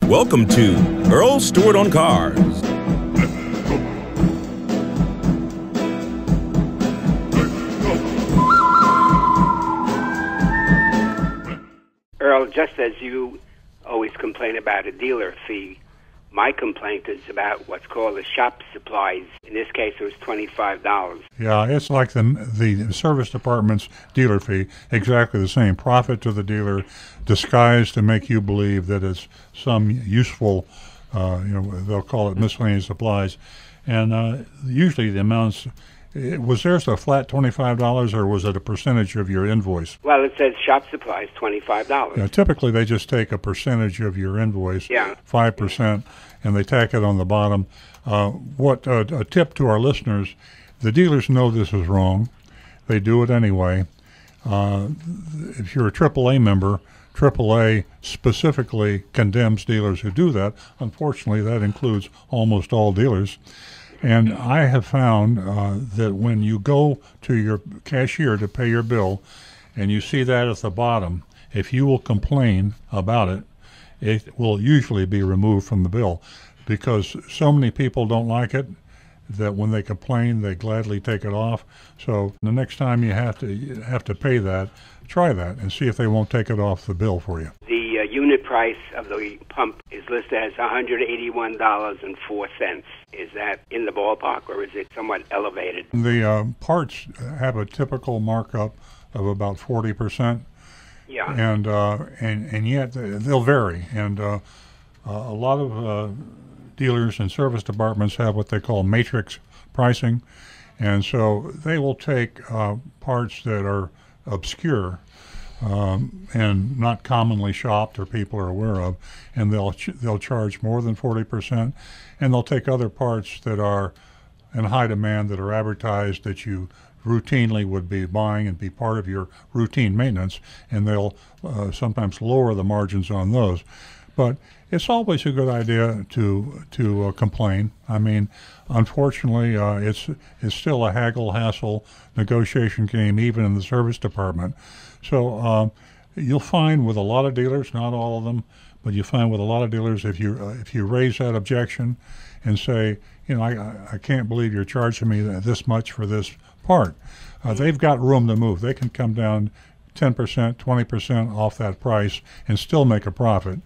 Welcome to Earl Stewart on Cars. Earl, just as you always complain about a dealer fee, my complaint is about what's called the shop supplies. In this case, it was $25. Yeah, it's like the service department's dealer fee, exactly the same. Profit to the dealer, disguised to make you believe that it's some useful, they'll call it miscellaneous supplies. And usually the amounts, was theirs a flat $25 or was it a percentage of your invoice? Well, it says shop supplies, $25. Yeah, typically they just take a percentage of your invoice, 5%, and they tack it on the bottom. A tip to our listeners, the dealers know this is wrong. They do it anyway. If you're a AAA member, AAA specifically condemns dealers who do that. Unfortunately, that includes almost all dealers. And I have found that when you go to your cashier to pay your bill and you see that at the bottom, if you will complain about it, it will usually be removed from the bill because so many people don't like it that when they complain, they gladly take it off. So the next time you have to pay that, try that and see if they won't take it off the bill for you. The unit price of the pump is listed as $181.04. Is that in the ballpark, or is it somewhat elevated? The parts have a typical markup of about 40%. Yeah. And yet they'll vary. And a lot of dealers and service departments have what they call matrix pricing. And so they will take parts that are obscure and not commonly shopped or people are aware of, and they'll charge more than 40%, and they'll take other parts that are in high demand that are advertised that you routinely would be buying and be part of your routine maintenance, and they'll sometimes lower the margins on those. But it's always a good idea to complain. I mean, unfortunately, it's still a haggle, hassle, negotiation game, even in the service department. So you'll find with a lot of dealers, not all of them, but you find with a lot of dealers, if you raise that objection and say, I can't believe you're charging me this much for this part, they've got room to move. They can come down 10%, 20% off that price and still make a profit.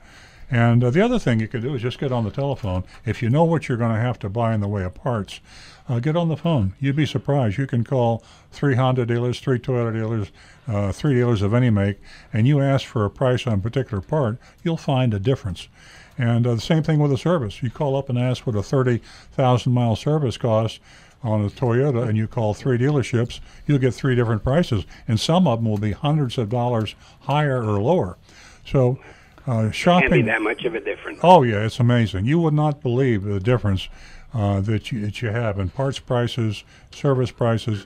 And the other thing you could do is just get on the telephone. If you know what you're going to have to buy in the way of parts, get on the phone. You'd be surprised. You can call 3 Honda dealers, 3 Toyota dealers, 3 dealers of any make, and you ask for a price on a particular part, you'll find a difference. And the same thing with a service. You call up and ask what a 30,000-mile service costs on a Toyota, and you call 3 dealerships, you'll get 3 different prices. And some of them will be hundreds of dollars higher or lower. So shopping can't be that much of a difference. Oh yeah, it's amazing. You would not believe the difference that you have in parts prices, service prices.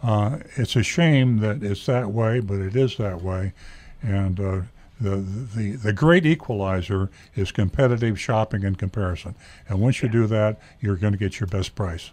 It's a shame that it's that way, but it is that way. And the great equalizer is competitive shopping and comparison. And once you do that, you're going to get your best price.